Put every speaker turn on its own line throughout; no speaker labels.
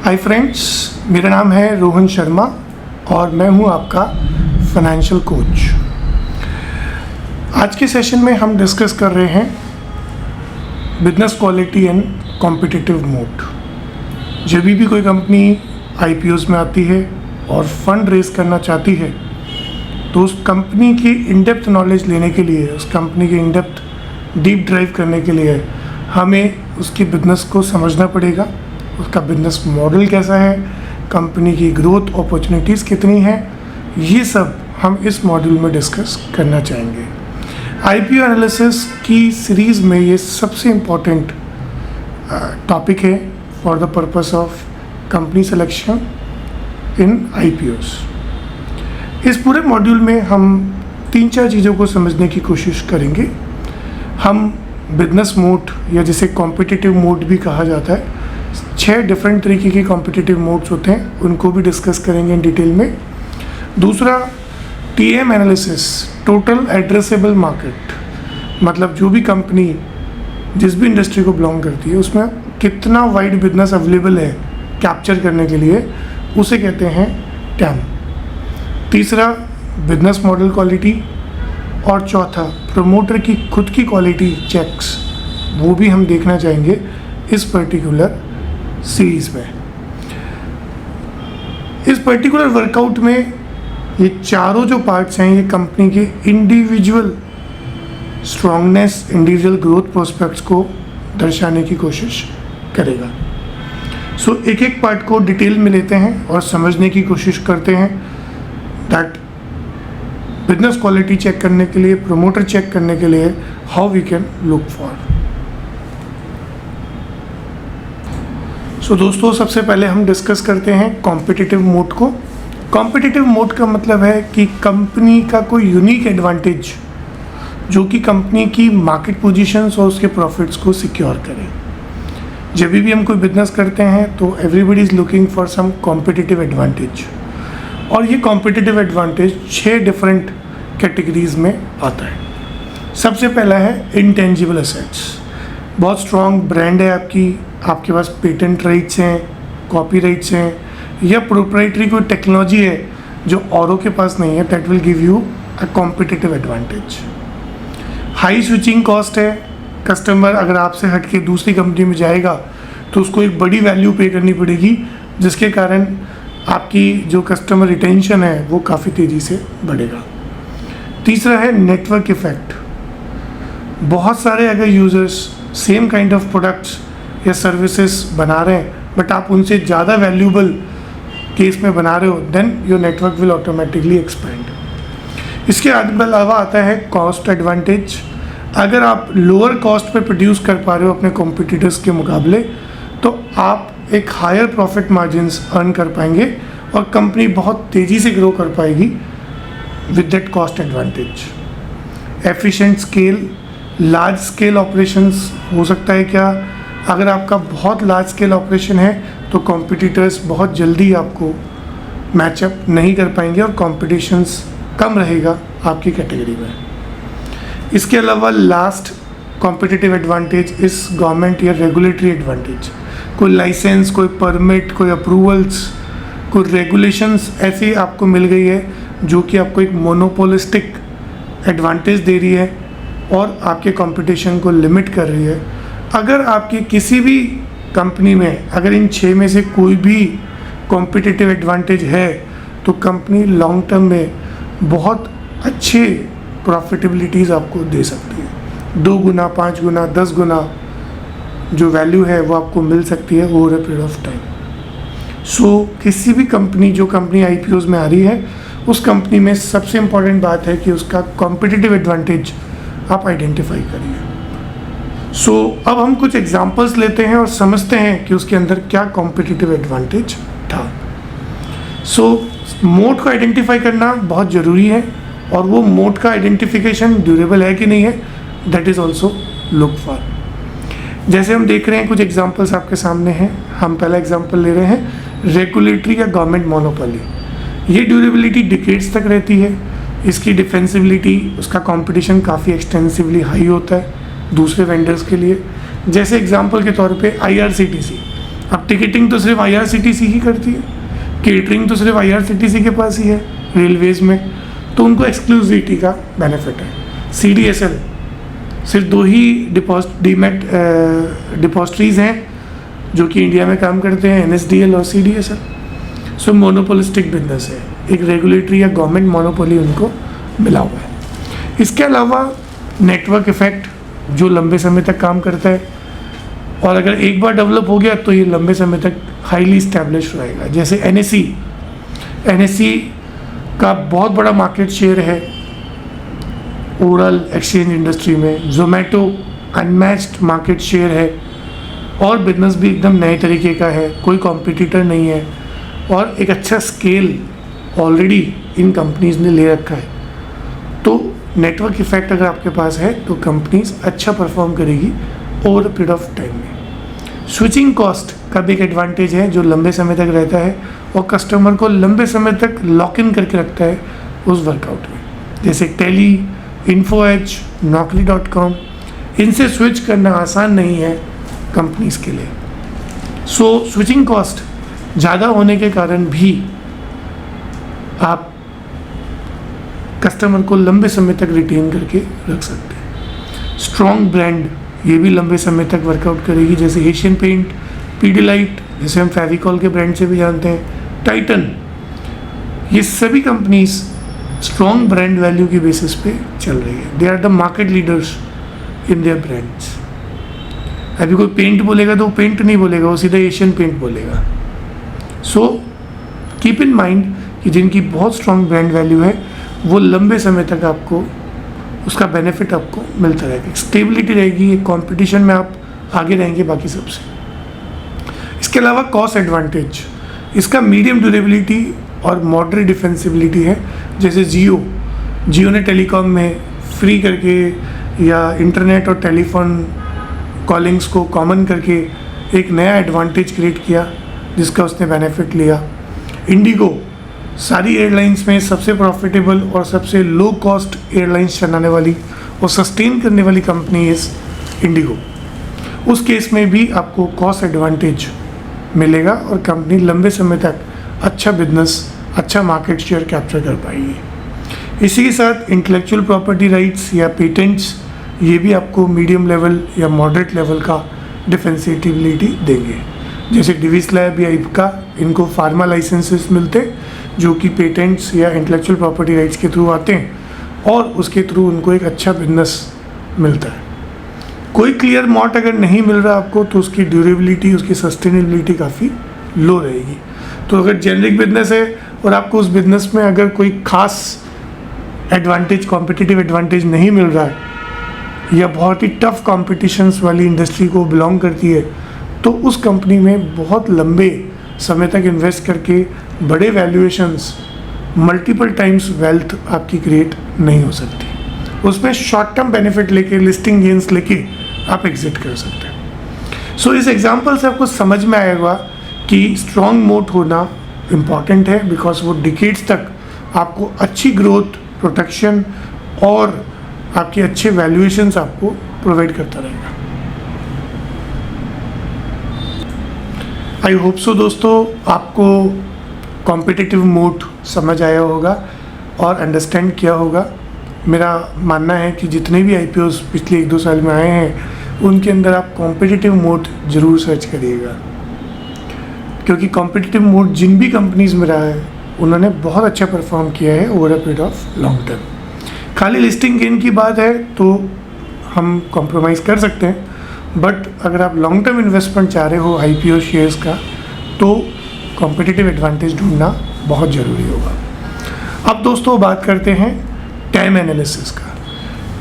Hi friends, मेरा नाम है रोहन शर्मा और मैं हूं आपका फाइनेंशियल कोच। आज के सेशन में हम डिस्कस कर रहे हैं business quality and competitive mode. जब भी कोई कंपनी आईपीओज में आती है और फंड रेज करना चाहती है तो उस कंपनी की इन डेप्थ नॉलेज लेने के लिए, उस कंपनी की इन डेप्थ डीप ड्राइव करने के लिए हमें उसकी बिजनेस को समझना पड़ेगा। उसका बिजनेस मॉडल कैसा है, कंपनी की ग्रोथ अपॉर्चुनिटीज़ कितनी हैं, ये सब हम इस मॉड्यूल में डिस्कस करना चाहेंगे। आईपीओ एनालिसिस की सीरीज़ में ये सबसे इम्पॉर्टेंट टॉपिक है for the purpose of company selection in IPOs. इस पूरे मॉड्यूल में हम 3-4 चीज़ों को समझने की कोशिश करेंगे। हम बिजनेस मोड या जिसे कॉम्पिटिटिव मोड भी कहा जाता है, 6 डिफरेंट तरीके के कॉम्पिटिटिव मोड्स होते हैं, उनको भी डिस्कस करेंगे इन डिटेल में। दूसरा, TM analysis, total addressable market, मतलब जो भी कंपनी जिस भी इंडस्ट्री को बिलोंग करती है उसमें कितना वाइड बिजनेस अवेलेबल है कैप्चर करने के लिए, उसे कहते हैं टैम। तीसरा, बिजनेस मॉडल क्वालिटी। और चौथा, प्रमोटर की खुद की क्वालिटी चेक्स, वो भी हम देखना चाहेंगे इस पर्टिकुलर सीरीज़ में। इस पर्टिकुलर वर्कआउट में ये चारों जो पार्ट्स हैं ये कंपनी के individual strongness, individual growth prospects को दर्शाने की कोशिश करेगा। सो एक एक पार्ट को डिटेल में लेते हैं और समझने की कोशिश करते हैं दैट बिजनेस क्वालिटी चेक करने के लिए, प्रमोटर चेक करने के लिए how we can look for. So दोस्तों, सबसे पहले हम डिस्कस करते हैं कॉम्पिटिटिव मोड को। कॉम्पिटिटिव मोड का मतलब है कि कंपनी का कोई यूनिक एडवांटेज जो कि कंपनी की मार्केट पोजीशंस और उसके प्रॉफिट्स को सिक्योर करे। जब भी हम कोई बिजनेस करते हैं तो everybody is looking for some competitive advantage, और ये कॉम्पिटिटिव एडवांटेज 6 डिफरेंट कैटेगरीज में आता है। सबसे पहला है इंटेंजिबल एसेट्स। बहुत स्ट्रॉन्ग ब्रांड है आपके पास पेटेंट राइट्स हैं, कॉपी राइट्स हैं, या प्रोप्राइटरी कोई टेक्नोलॉजी है जो औरों के पास नहीं है, that will give you a competitive advantage. High switching cost है, कस्टमर अगर आपसे हट के दूसरी कंपनी में जाएगा तो उसको एक बड़ी वैल्यू पे करनी पड़ेगी, जिसके कारण आपकी जो कस्टमर रिटेंशन है वो काफ़ी तेज़ी से बढ़ेगा। तीसरा है नेटवर्क इफ़ेक्ट। बहुत सारे अगर users same kind of products या सर्विसेज बना रहे हैं बट आप उनसे ज़्यादा वैल्यूबल केस में बना रहे हो, then your network will automatically expand. इसके अलावा आता है कॉस्ट एडवांटेज। अगर आप लोअर कॉस्ट पे प्रोड्यूस कर पा रहे हो अपने कॉम्पिटिटर्स के मुकाबले तो आप एक हायर प्रॉफिट मार्जिन्स अर्न कर पाएंगे और कंपनी बहुत तेज़ी से ग्रो कर पाएगी with that cost advantage. Efficient scale, large scale operations हो सकता है क्या, अगर आपका बहुत लार्ज स्केल ऑपरेशन है तो कॉम्पिटिटर्स बहुत जल्दी आपको मैचअप नहीं कर पाएंगे और कॉम्पिटिशन्स कम रहेगा आपकी कैटेगरी में। इसके अलावा लास्ट कॉम्पिटिटिव एडवांटेज इस गवर्नमेंट या रेगुलेटरी एडवांटेज। कोई लाइसेंस, कोई परमिट, कोई अप्रूवल्स, कोई रेगुलेशंस ऐसी आपको मिल गई है जो कि आपको एक मोनोपोलिस्टिक एडवांटेज दे रही है और आपके कंपटीशन को लिमिट कर रही है। अगर आपकी किसी भी कंपनी में अगर इन 6 में से कोई भी कॉम्पिटिटिव एडवांटेज है तो कंपनी लॉन्ग टर्म में बहुत अच्छे प्रॉफिटेबिलिटीज़ आपको दे सकती है। 2 गुना, 5 गुना, 10 गुना जो वैल्यू है वो आपको मिल सकती है over a period of time. So किसी भी कंपनी, जो कंपनी आईपीओज में आ रही है, उस कंपनी में सबसे इम्पॉर्टेंट बात है कि उसका कॉम्पिटिटिव एडवांटेज आप आइडेंटिफाई करिए। सो अब हम कुछ एग्जांपल्स लेते हैं और समझते हैं कि उसके अंदर क्या कॉम्पिटिटिव एडवांटेज था। सो मोड को आइडेंटिफाई करना बहुत ज़रूरी है और वो मोड का आइडेंटिफिकेशन ड्यूरेबल है कि नहीं है, that is also look for. जैसे हम देख रहे हैं कुछ एग्जांपल्स आपके सामने हैं। हम पहला एग्जांपल ले रहे हैं रेगुलेटरी या गवर्नमेंट मोनोपोली। ये ड्यूरेबिलिटी डिकेड्स तक रहती है। इसकी डिफेंसिबिलिटी, उसका कंपटीशन काफ़ी एक्सटेंसिवली हाई होता है दूसरे वेंडर्स के लिए। जैसे एग्जांपल के तौर पे आईआरसीटीसी अब टिकटिंग तो सिर्फ IRCTC ही करती है, केटरिंग तो सिर्फ IRCTC के पास ही है रेलवेज़ में, तो उनको एक्सक्लूसिविटी का बेनिफिट है। CDSL सिर्फ 2 ही डिपॉजिटरीज़ हैं जो कि इंडिया में काम करते हैं, NSDL और CDSL। सो मोनोपोलिस्टिक बिजनेस है, एक रेगुलेटरी या गवर्नमेंट मोनोपोली उनको मिला हुआ है। इसके अलावा नेटवर्क इफेक्ट जो लंबे समय तक काम करता है, और अगर एक बार डेवलप हो गया तो ये लंबे समय तक हाईली इस्टेब्लिश रहेगा। जैसे NSE का बहुत बड़ा मार्केट शेयर है ओवरऑल एक्सचेंज इंडस्ट्री में। जोमेटो अनमैच्ड मार्केट शेयर है, और बिजनेस भी एकदम नए तरीके का है, कोई कॉम्पिटिटर नहीं है, और एक अच्छा स्केल ऑलरेडी इन कंपनीज ने ले रखा है। तो नेटवर्क इफेक्ट अगर आपके पास है तो कंपनीज अच्छा परफॉर्म करेगी over a period of time में। स्विचिंग कॉस्ट का भी एक एडवांटेज है जो लंबे समय तक रहता है और कस्टमर को लंबे समय तक लॉक इन करके रखता है उस वर्कआउट में। जैसे टेली, इन्फोएज, naukri.com, इनसे स्विच करना आसान नहीं है कंपनीज के लिए। सो स्विचिंग कॉस्ट ज़्यादा होने के कारण भी आप कस्टमर को लंबे समय तक रिटेन करके रख सकते हैं। स्ट्रॉन्ग ब्रांड ये भी लंबे समय तक वर्कआउट करेगी, जैसे एशियन पेंट, पीडीलाइट, जैसे हम फेविकॉल के ब्रांड से भी जानते हैं, टाइटन, ये सभी कंपनीज स्ट्रॉन्ग ब्रांड वैल्यू की बेसिस पे चल रही है। They are the market leaders in their brands. अभी कोई पेंट बोलेगा तो वो पेंट नहीं बोलेगा, वो सीधा एशियन पेंट बोलेगा। सो कीप इन माइंड कि जिनकी बहुत स्ट्रॉन्ग ब्रांड वैल्यू है वो लंबे समय तक आपको उसका बेनिफिट आपको मिलता रहेगा, स्टेबिलिटी रहेगी, कंपटीशन में आप आगे रहेंगे बाकी सबसे। इसके अलावा कॉस्ट एडवांटेज, इसका मीडियम ड्यूरेबिलिटी और मॉडरेट डिफेंसिबिलिटी है। जैसे जियो ने टेलीकॉम में फ्री करके या इंटरनेट और टेलीफोन कॉलिंग्स को कॉमन करके एक नया एडवांटेज क्रिएट किया जिसका उसने बेनिफिट लिया। इंडिगो सारी एयरलाइंस में सबसे प्रॉफिटेबल और सबसे लो कॉस्ट एयरलाइंस चलाने वाली और सस्टेन करने वाली कंपनी इज़ इंडिगो। उस केस में भी आपको कॉस्ट एडवांटेज मिलेगा और कंपनी लंबे समय तक अच्छा बिजनेस, अच्छा मार्केट शेयर कैप्चर कर पाएगी। इसी के साथ इंटेलेक्चुअल प्रॉपर्टी राइट्स या पेटेंट्स ये भी आपको मीडियम लेवल या मॉडरेट लेवल का डिफेंसिबिलिटी देंगे। जैसे डिविस लैब या इप्का, इनको फार्मा लाइसेंसेस मिलते जो कि पेटेंट्स या इंटेलेक्चुअल प्रॉपर्टी राइट्स के थ्रू आते हैं और उसके थ्रू उनको एक अच्छा बिजनेस मिलता है। कोई क्लियर मॉट अगर नहीं मिल रहा आपको तो उसकी ड्यूरेबिलिटी, उसकी सस्टेनेबिलिटी काफ़ी लो रहेगी। तो अगर जेनरिक बिजनेस है और आपको उस बिजनेस में अगर कोई खास एडवांटेज, कॉम्पिटिटिव एडवांटेज नहीं मिल रहा है या बहुत ही टफ कॉम्पिटिशन्स वाली इंडस्ट्री को बिलोंग करती है, तो उस कंपनी में बहुत लंबे समय तक इन्वेस्ट करके बड़े वैल्यूएशंस, मल्टीपल टाइम्स वेल्थ आपकी क्रिएट नहीं हो सकती। उसमें शॉर्ट टर्म बेनिफिट लेके, लिस्टिंग गेन्स लेके आप एग्जिट कर सकते हैं। सो इस एग्जांपल से आपको समझ में आएगा कि स्ट्रॉन्ग मोट होना इम्पॉर्टेंट है, बिकॉज वो डिकेड्स तक आपको अच्छी ग्रोथ, प्रोटेक्शन और आपके अच्छे वैल्यूएशंस आपको प्रोवाइड करता रहेगा। आई होप सो दोस्तों आपको कॉम्पिटिटिव मोड समझ आया होगा और अंडरस्टैंड किया होगा। मेरा मानना है कि जितने भी IPOs पिछले 1-2 साल में आए हैं उनके अंदर आप कॉम्पिटिटिव मोड ज़रूर सर्च करिएगा, क्योंकि कॉम्पिटिटिव मोड जिन भी कंपनीज में रहा है उन्होंने बहुत अच्छा परफॉर्म किया है over a period of long term. खाली लिस्टिंग गेन की बात है तो हम कॉम्प्रोमाइज़ कर सकते हैं, बट अगर आप लॉन्ग टर्म इन्वेस्टमेंट चाह रहे हो IPO शेयर्स का तो कॉम्पिटिटिव एडवांटेज ढूंढना बहुत ज़रूरी होगा। अब दोस्तों बात करते हैं टाइम एनालिसिस का।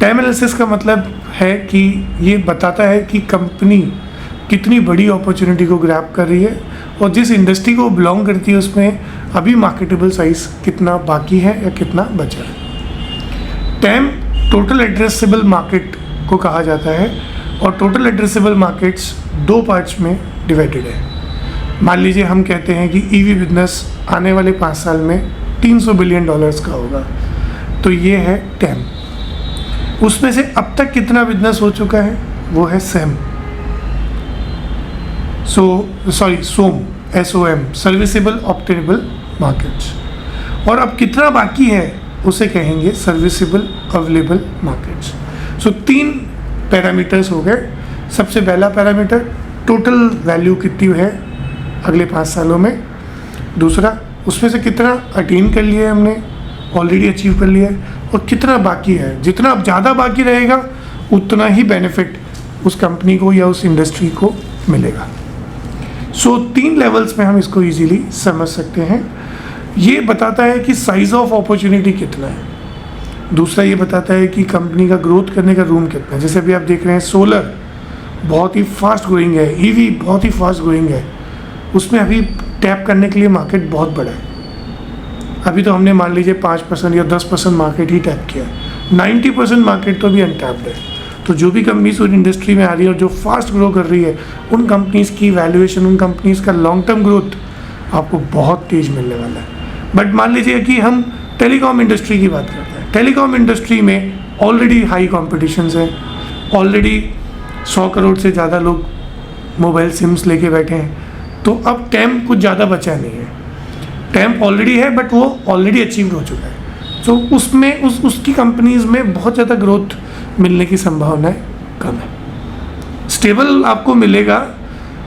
टाइम एनालिसिस का मतलब है कि ये बताता है कि कंपनी कितनी बड़ी अपॉर्चुनिटी को ग्रैब कर रही है और जिस इंडस्ट्री को बिलोंग करती है उसमें अभी मार्केटेबल साइज कितना बाकी है या कितना बचा है। टाइम टोटल एड्रेसेबल मार्केट को कहा जाता है और टोटल एड्रेसेबल मार्केट्स 2 पार्ट्स में डिवाइडेड है। मान लीजिए हम कहते हैं कि EV बिजनेस आने वाले 5 साल में $300 बिलियन का होगा, तो ये है टैम। उसमें से अब तक कितना बिजनेस हो चुका है वो है SAM. SOM, serviceable obtainable markets. और अब कितना बाकी है उसे कहेंगे serviceable available markets. So 3 parameters हो गए। सबसे पहला पैरामीटर टोटल वैल्यू कितनी है अगले 5 सालों में। दूसरा, उसमें से कितना अटेन कर लिया है हमने, ऑलरेडी अचीव कर लिया है, और कितना बाकी है। जितना अब ज़्यादा बाकी रहेगा उतना ही बेनिफिट उस कंपनी को या उस इंडस्ट्री को मिलेगा। सो 3 लेवल्स में हम इसको इजीली समझ सकते हैं। ये बताता है कि साइज ऑफ अपॉर्चुनिटी कितना है। दूसरा ये बताता है कि कंपनी का ग्रोथ करने का रूम कितना है। जैसे अभी आप देख रहे हैं सोलर बहुत ही फास्ट ग्रोइंग है, ईवी बहुत ही फास्ट ग्रोइंग है, उसमें अभी टैप करने के लिए मार्केट बहुत बड़ा है। अभी तो हमने मान लीजिए 5% या 10% मार्केट ही टैप किया, 90% मार्केट तो अभी अनटैप्ड है। तो जो भी कंपनीज उन इंडस्ट्री में आ रही है और जो फास्ट ग्रो कर रही है, उन कंपनीज़ की वैल्यूएशन, उन कंपनीज़ का लॉन्ग टर्म ग्रोथ आपको बहुत तेज़ मिलने वाला है। बट मान लीजिए कि हम टेलीकॉम इंडस्ट्री की बात करते हैं। टेलीकॉम इंडस्ट्री में ऑलरेडी हाई कॉम्पिटिशन्स है, ऑलरेडी 100 करोड़ से ज़्यादा लोग मोबाइल सिम्स लेके बैठे हैं। तो अब टैम कुछ ज़्यादा बचा नहीं है, टैम ऑलरेडी है बट वो ऑलरेडी अचीव हो चुका है। तो उसमें उसकी कंपनीज़ में बहुत ज़्यादा ग्रोथ मिलने की संभावनाएं कम है। स्टेबल आपको मिलेगा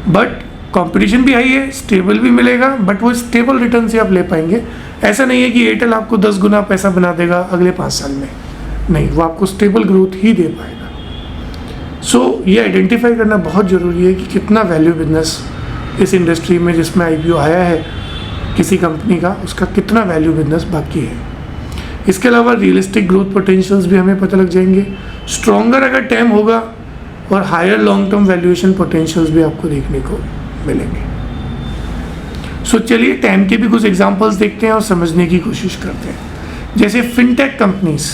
बट कंपटीशन भी हाई है, स्टेबल भी मिलेगा बट वो स्टेबल रिटर्न से आप ले पाएंगे। ऐसा नहीं है कि एयरटेल आपको 10 गुना पैसा बना देगा अगले 5 साल में, नहीं, वो आपको स्टेबल ग्रोथ ही दे पाएगा। सो ये आइडेंटिफाई करना बहुत ज़रूरी है कि कितना वैल्यू बिजनेस इस इंडस्ट्री में जिसमें IPO आया है किसी कंपनी का, उसका कितना वैल्यू बिजनेस बाकी है। इसके अलावा रियलिस्टिक ग्रोथ पोटेंशियल्स भी हमें पता लग जाएंगे। स्ट्रॉन्गर अगर टैम होगा और higher long term valuation potentials भी आपको देखने को मिलेंगे। सो चलिए टैम के भी कुछ एग्जांपल्स देखते हैं और समझने की कोशिश करते हैं। जैसे fintech companies,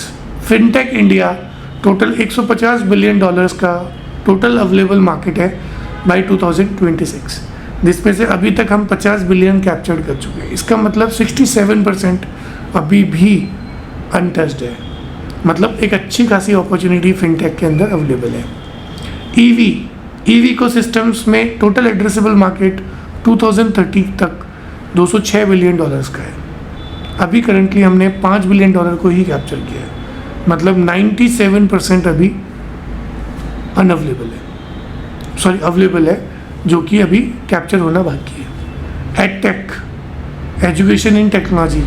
fintech India total $150 billion का टोटल अवेलेबल मार्केट है बाय 2026, जिसमें से अभी तक हम 50 बिलियन कैप्चर कर चुके हैं। इसका मतलब 67% अभी भी अनटच्ड है। मतलब एक अच्छी खासी अपॉर्चुनिटी फिनटेक के अंदर अवेलेबल है। ईवी को सिस्टम्स में टोटल एड्रेसेबल मार्केट 2030 तक $206 बिलियन का है। अभी करंटली हमने $5 बिलियन को ही कैप्चर किया है। मतलब 97% अभी अवेलेबल है, जो कि अभी कैप्चर होना बाकी है। एडटेक, एजुकेशन इन टेक्नोलॉजी,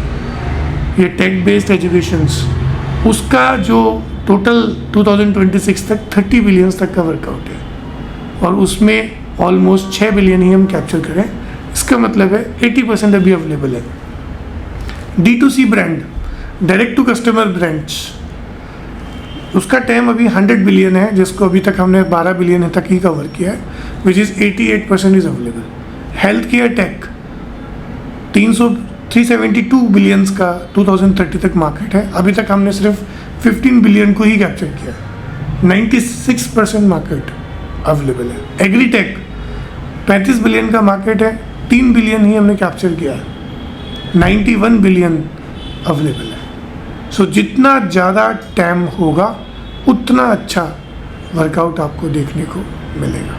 ये टेक बेस्ड एजुकेशंस, उसका जो टोटल 2026 तक 30 बिलियन तक का वर्कआउट है और उसमें ऑलमोस्ट 6 बिलियन ही हम कैप्चर करें। इसका मतलब है 80% अभी अवेलेबल है। D2C brand, direct to customer brands, उसका टाइम अभी 100 बिलियन है, जिसको अभी तक हमने 12 बिलियन तक ही कवर किया है, which is 88% is available. Health care tech 372 billions का 2030 तक मार्केट है। अभी तक हमने सिर्फ 15 बिलियन को ही कैप्चर किया है। 96% मार्केट अवेलेबल है। एग्रीटेक 35 बिलियन का मार्केट है, 3 बिलियन ही हमने कैप्चर किया है। 91 बिलियन अवेलेबल है। सो जितना ज़्यादा टाइम होगा उतना अच्छा वर्कआउट आपको देखने को मिलेगा,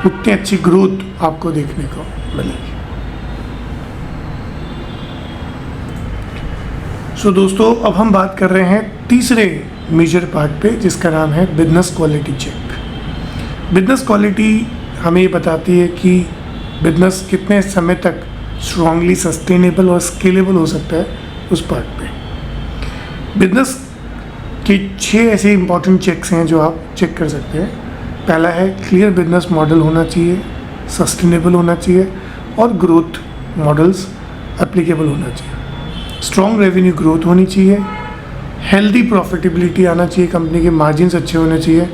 उतनी अच्छी ग्रोथ आपको देखने को मिलेगी। सो दोस्तों, अब हम बात कर रहे हैं तीसरे मेजर पार्ट पे, जिसका नाम है business quality check. Business quality हमें ये बताती है कि बिजनेस कितने समय तक स्ट्रांगली सस्टेनेबल और स्केलेबल हो सकता है उस पार्ट पे। बिजनेस के 6 ऐसे इंपॉर्टेंट चेक्स हैं जो आप चेक कर सकते हैं। पहला है क्लियर बिजनेस मॉडल होना चाहिए, सस्टेनेबल होना चाहिए और ग्रोथ मॉडल्स एप्लीकेबल होना चाहिए। स्ट्रॉन्ग रेवेन्यू ग्रोथ होनी चाहिए, हेल्दी प्रॉफिटेबिलिटी आना चाहिए, कंपनी के मार्जिन्स अच्छे होने चाहिए,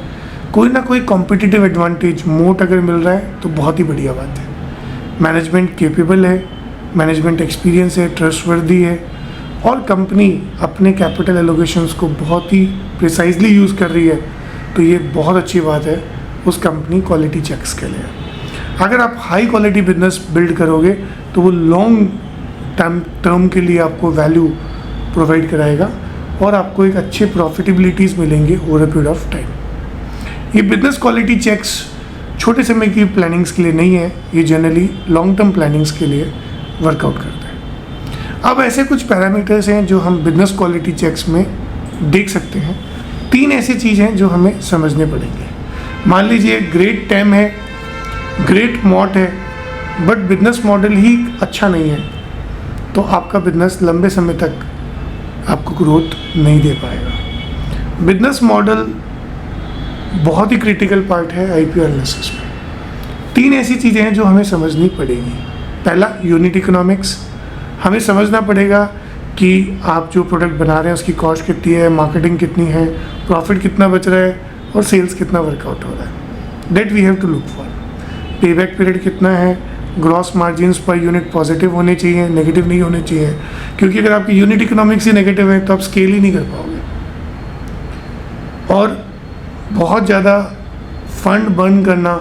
कोई ना कोई कॉम्पिटिटिव एडवांटेज मोट अगर मिल रहा है तो बहुत ही बढ़िया बात है। मैनेजमेंट केपेबल है, मैनेजमेंट एक्सपीरियंस है, ट्रस्टवर्दी है और कंपनी अपने कैपिटल एलोकेशंस को बहुत ही प्रिसाइजली यूज़ कर रही है, तो ये बहुत अच्छी बात है उस कंपनी क्वालिटी चेक्स के लिए। अगर आप हाई क्वालिटी बिजनेस बिल्ड करोगे तो वो लॉन्ग टर्म के लिए आपको वैल्यू प्रोवाइड कराएगा और आपको एक अच्छे प्रॉफिटेबिलिटीज़ मिलेंगे over a period of time. ये बिजनेस क्वालिटी चेक्स छोटे समय की प्लानिंग्स के लिए नहीं है, ये जनरली लॉन्ग टर्म प्लानिंग्स के लिए वर्कआउट करता है। अब ऐसे कुछ पैरामीटर्स हैं जो हम बिजनेस क्वालिटी चेक्स में देख सकते हैं। 3 ऐसी चीज़ हैं जो हमें समझने पड़ेंगे। मान लीजिए ग्रेट टेम है, ग्रेट मॉट है, बट बिजनेस मॉडल ही अच्छा नहीं है, तो आपका बिजनेस लंबे समय तक आपको ग्रोथ नहीं दे पाएगा। बिजनेस मॉडल बहुत ही क्रिटिकल पार्ट है आईपीओ एनालिसिस में। 3 ऐसी चीज़ें हैं जो हमें समझनी पड़ेगी। पहला, यूनिट इकोनॉमिक्स। हमें समझना पड़ेगा कि आप जो प्रोडक्ट बना रहे हैं उसकी कॉस्ट कितनी है, मार्केटिंग कितनी है, प्रॉफिट कितना बच रहा है और सेल्स कितना वर्कआउट हो रहा है। That we have to look for. Payback period कितना है, ग्रॉस मार्जिन्स पर यूनिट पॉजिटिव होने चाहिए, नेगेटिव नहीं होने चाहिए, क्योंकि अगर आपकी यूनिट इकोनॉमिक्स ही नेगेटिव है तो आप स्केल ही नहीं कर पाओगे। और बहुत ज़्यादा फंड बर्न करना,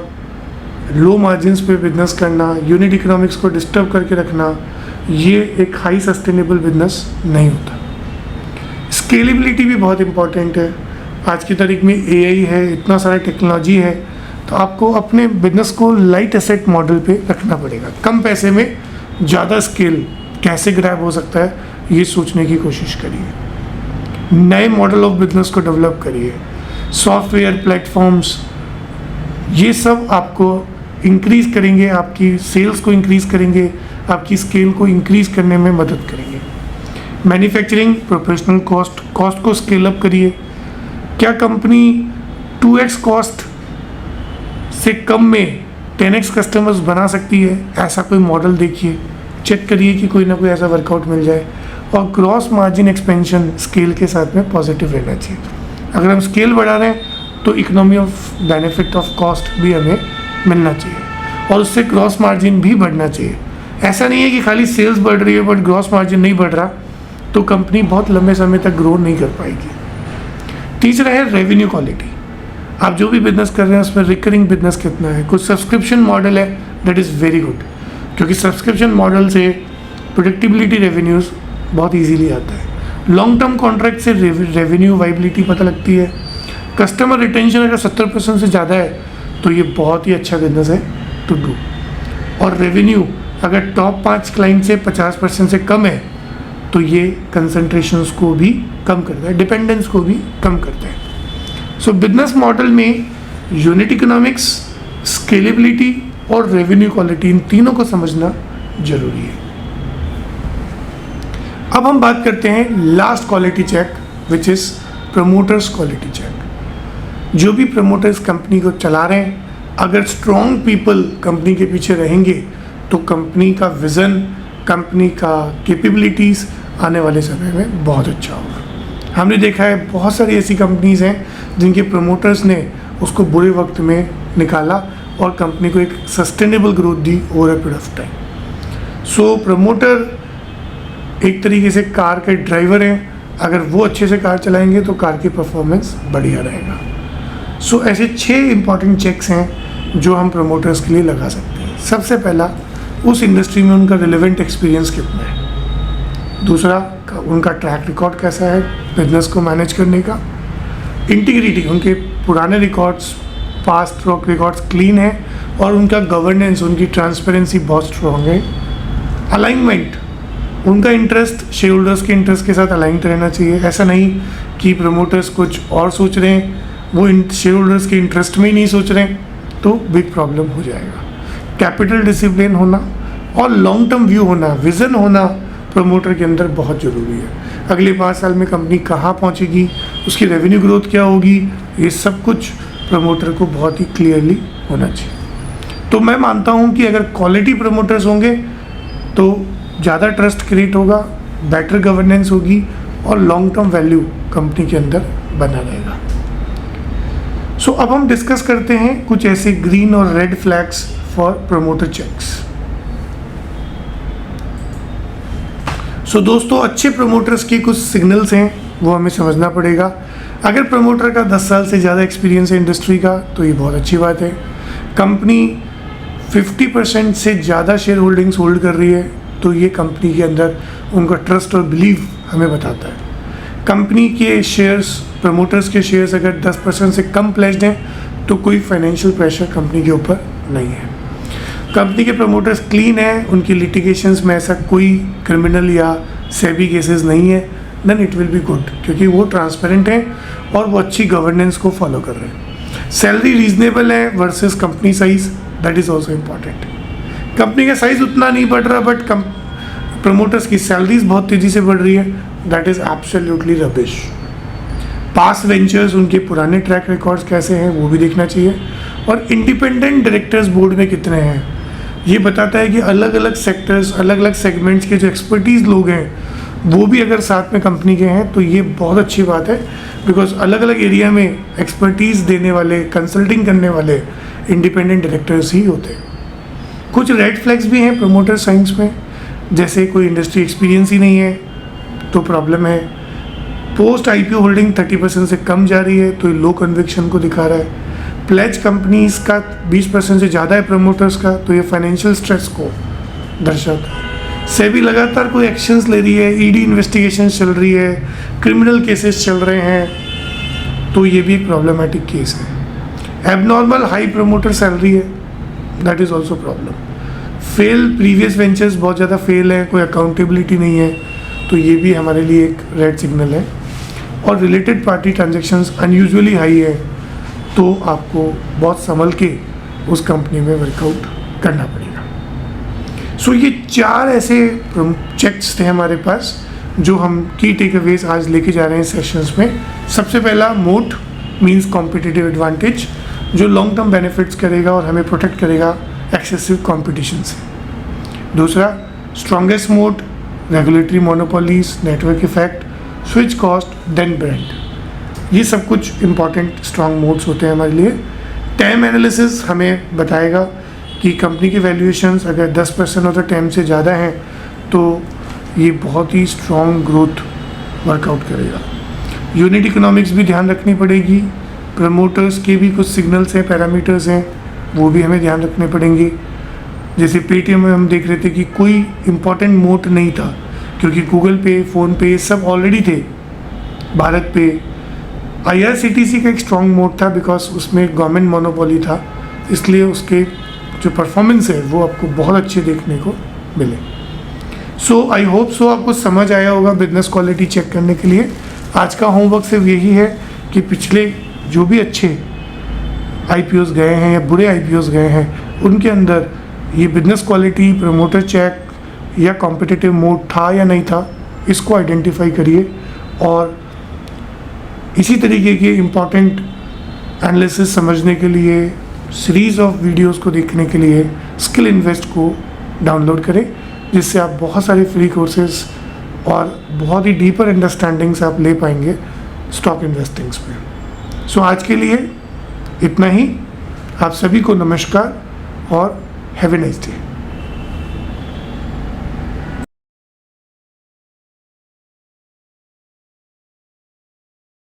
लो मार्जिन्स पे बिजनेस करना, यूनिट इकोनॉमिक्स को डिस्टर्ब करके रखना, ये एक हाई सस्टेनेबल बिजनेस नहीं होता। स्केलेबिलिटी भी बहुत इंपॉर्टेंट है। आज की तारीख में एआई है, इतना सारा टेक्नोलॉजी है, तो आपको अपने बिजनेस को लाइट एसेट मॉडल पे रखना पड़ेगा। कम पैसे में ज़्यादा स्केल कैसे ग्रैब हो सकता है, ये सोचने की कोशिश करिए। नए मॉडल ऑफ बिजनेस को डेवलप करिए। सॉफ्टवेयर प्लेटफॉर्म्स, ये सब आपको इंक्रीज़ करेंगे, आपकी सेल्स को इंक्रीज़ करेंगे, आपकी स्केल को इंक्रीज़ करने में मदद करेंगे। मैन्युफैक्चरिंग प्रोफेशनल कॉस्ट को स्केल अप करिए। क्या कंपनी 2x कॉस्ट से कम में 10x कस्टमर्स बना सकती है? ऐसा कोई मॉडल देखिए, चेक करिए कि कोई ना कोई ऐसा वर्कआउट मिल जाए। और ग्रॉस मार्जिन एक्सपेंशन स्केल के साथ में पॉजिटिव रहना चाहिए। अगर हम स्केल बढ़ा रहे हैं तो economy of benefit of cost भी हमें मिलना चाहिए और उससे ग्रॉस मार्जिन भी बढ़ना चाहिए। ऐसा नहीं है कि खाली सेल्स बढ़ रही है बट ग्रॉस मार्जिन नहीं बढ़ रहा, तो कंपनी बहुत लंबे समय तक ग्रो नहीं कर पाएगी। तीसरा है रेवेन्यू क्वालिटी। आप जो भी बिजनेस कर रहे हैं उसमें रिकरिंग बिजनेस कितना है। कुछ सब्सक्रिप्शन मॉडल है, दैट इज़ वेरी गुड, क्योंकि सब्सक्रिप्शन मॉडल से प्रोडक्टिबिलिटी रेवेन्यूज़ बहुत इजीली आता है। लॉन्ग टर्म कॉन्ट्रैक्ट से रेवेन्यू वाइबिलिटी पता लगती है। कस्टमर रिटेंशन अगर 70% से ज़्यादा है तो ये बहुत ही अच्छा बिजनेस है टू डू। और रेवेन्यू अगर टॉप 5 क्लाइंट से 50% से कम है तो ये कंसंट्रेशंस को भी कम करता है, डिपेंडेंस को भी कम करता है। सो बिजनेस मॉडल में यूनिट इकोनॉमिक्स, स्केलेबिलिटी और रेवेन्यू क्वालिटी, इन तीनों को समझना जरूरी है। अब हम बात करते हैं last quality check, which is promoters quality check. जो भी प्रमोटर्स कंपनी को चला रहे हैं, अगर स्ट्रॉन्ग पीपल कंपनी के पीछे रहेंगे तो कंपनी का विज़न, कंपनी का कैपेबिलिटीज़ आने वाले समय में बहुत अच्छा होगा। हमने देखा है बहुत सारी ऐसी कंपनीज़ हैं जिनके प्रमोटर्स ने उसको बुरे वक्त में निकाला और कंपनी को एक sustainable growth the over a period of time. So promoter एक तरीके से कार के ड्राइवर हैं, अगर वो अच्छे से कार चलाएंगे तो कार की परफॉर्मेंस बढ़िया रहेगा। सो ऐसे 6 इंपॉर्टेंट चेक्स हैं जो हम प्रमोटर्स के लिए लगा सकते हैं। सबसे पहला, उस इंडस्ट्री में उनका रिलेवेंट एक्सपीरियंस कितना है। दूसरा, उनका ट्रैक रिकॉर्ड कैसा है बिजनेस को मैनेज करने का। इंटीग्रिटी, उनके पुराने रिकॉर्ड्स, पास्ट रिकॉर्ड्स क्लीन है और उनका गवर्नेंस, उनकी ट्रांसपेरेंसी बहुत स्ट्रॉन्ग है। अलाइनमेंट, उनका इंटरेस्ट शेयर होल्डर्स के इंटरेस्ट के साथ अलाइन रहना चाहिए। ऐसा नहीं कि प्रमोटर्स कुछ और सोच रहे हैं, वो शेयर होल्डर्स के इंटरेस्ट में ही नहीं सोच रहे हैं, तो बिग प्रॉब्लम हो जाएगा। कैपिटल डिसिप्लिन होना और लॉन्ग टर्म व्यू होना, विज़न होना प्रमोटर के अंदर बहुत ज़रूरी है। अगले 5 साल में कंपनी कहाँ पहुँचेगी, उसकी रेवेन्यू ग्रोथ क्या होगी, ये सब कुछ प्रमोटर को बहुत ही क्लियरली होना चाहिए। तो मैं मानता हूँ कि अगर क्वालिटी प्रमोटर्स होंगे तो ज़्यादा ट्रस्ट क्रिएट होगा, बेटर गवर्नेंस होगी और लॉन्ग टर्म वैल्यू कंपनी के अंदर बना रहेगा। सो अब हम डिस्कस करते हैं कुछ ऐसे ग्रीन और red flags for promoter checks. So दोस्तों, अच्छे प्रमोटर्स के कुछ सिग्नल्स हैं, वो हमें समझना पड़ेगा। अगर प्रमोटर का 10 साल से ज़्यादा एक्सपीरियंस है इंडस्ट्री का तो ये बहुत अच्छी बात है। कंपनी 50% से ज़्यादा शेयर होल्डिंग्स होल्ड कर रही है तो ये कंपनी के अंदर उनका ट्रस्ट और बिलीव हमें बताता है। कंपनी के शेयर्स, प्रमोटर्स के शेयर्स अगर 10% से कम प्लेज्ड हैं तो कोई फाइनेंशियल प्रेशर कंपनी के ऊपर नहीं है। कंपनी के प्रमोटर्स क्लीन हैं, उनकी लिटिगेशंस में ऐसा कोई क्रिमिनल या सेबी केसेस नहीं है, then it will be good, क्योंकि वो ट्रांसपेरेंट हैं और वो अच्छी गवर्नेंस को फॉलो कर रहे हैं। सैलरी रीजनेबल है versus company size, that is also important. Company का साइज उतना नहीं बढ़ रहा, बट प्रमोटर्स की सैलरीज बहुत तेज़ी से बढ़ रही है, that is absolutely rubbish. Past ventures, उनके पुराने ट्रैक रिकॉर्ड्स कैसे हैं वो भी देखना चाहिए, और इंडिपेंडेंट डायरेक्टर्स बोर्ड में कितने हैं ये बताता है कि अलग अलग सेक्टर्स, अलग अलग सेगमेंट्स के जो एक्सपर्टीज़ लोग हैं वो भी अगर साथ में कंपनी के हैं तो ये बहुत अच्छी बात है, बिकॉज अलग अलग एरिया में एक्सपर्टीज़ देने वाले, कंसल्टिंग करने वाले इंडिपेंडेंट डायरेक्टर्स ही होते हैं। कुछ रेड फ्लैग्स भी हैं प्रमोटर साइंस में, जैसे कोई इंडस्ट्री एक्सपीरियंस ही नहीं है तो प्रॉब्लम है, पोस्ट IPO होल्डिंग 30% से कम जा रही है तो ये लो कन्विक्शन को दिखा रहा है, प्लेज कंपनीज का 20% से ज़्यादा है प्रमोटर्स का तो ये फाइनेंशियल स्ट्रेस को दर्शाता है। सेबी लगातार कोई एक्शंस ले रही है, ED इन्वेस्टिगेशन चल रही है, क्रिमिनल केसेस चल रहे हैं, तो ये भी एक प्रॉब्लमेटिक केस है। एबनॉर्मल हाई प्रमोटर सैलरी है, that is also problem. Fail previous ventures बहुत ज़्यादा फेल है, कोई अकाउंटेबिलिटी नहीं है, तो ये भी हमारे लिए एक रेड सिग्नल है। और related party transactions unusually high है, तो आपको बहुत संभल के उस कंपनी में वर्कआउट करना पड़ेगा। सो ये 4 ऐसे चेक्स थे हमारे पास जो हम की टेकअवेज आज लेके जा रहे हैं सेशंस में। सबसे पहला, मोट मींस कॉम्पिटिटिव एडवांटेज, जो लॉन्ग टर्म बेनिफिट्स करेगा और हमें प्रोटेक्ट करेगा एक्सेसिव कंपटीशन से। दूसरा, strongest moat, regulatory monopolies, network effect, switch cost, then brand, ये सब कुछ इंपॉर्टेंट स्ट्रॉन्ग मोड्स होते हैं हमारे लिए। टाइम एनालिसिस हमें बताएगा कि कंपनी की वैल्यूएशंस अगर 10% ऑफ द टाइम से ज़्यादा हैं तो ये बहुत ही स्ट्रॉन्ग ग्रोथ वर्कआउट करेगा। यूनिट इकोनॉमिक्स भी ध्यान रखनी पड़ेगी, प्रमोटर्स के भी कुछ सिग्नल्स हैं, पैरामीटर्स हैं, वो भी हमें ध्यान रखने पड़ेंगे। जैसे पेटीएम में हम देख रहे थे कि कोई इम्पॉर्टेंट मोड नहीं था, क्योंकि गूगल पे, फ़ोनपे सब ऑलरेडी थे। भारत पे IRCTC का एक स्ट्रॉन्ग मोड था, बिकॉज उसमें गवर्नमेंट मोनोपोली था, इसलिए उसके जो परफॉर्मेंस है वो आपको बहुत अच्छे देखने को मिले। सो आई होप सो आपको समझ आया होगा बिजनेस क्वालिटी चेक करने के लिए। आज का होमवर्क सिर्फ यही है कि पिछले जो भी अच्छे IPOs गए हैं या बुरे IPOs गए हैं उनके अंदर ये बिजनेस क्वालिटी, प्रमोटर चेक या कॉम्पिटिटिव मोड था या नहीं था, इसको आइडेंटिफाई करिए, और इसी तरीके के इम्पॉर्टेंट एनालिसिस समझने के लिए, सीरीज़ ऑफ वीडियोस को देखने के लिए स्किल इन्वेस्ट को डाउनलोड करें, जिससे आप बहुत सारे फ्री कोर्सेज और बहुत ही डीपर अंडरस्टैंडिंग्स आप ले पाएंगे स्टॉक इन्वेस्टिंग्स में। सो आज के लिए इतना ही। आप सभी को नमस्कार और हैव ए नाइस डे।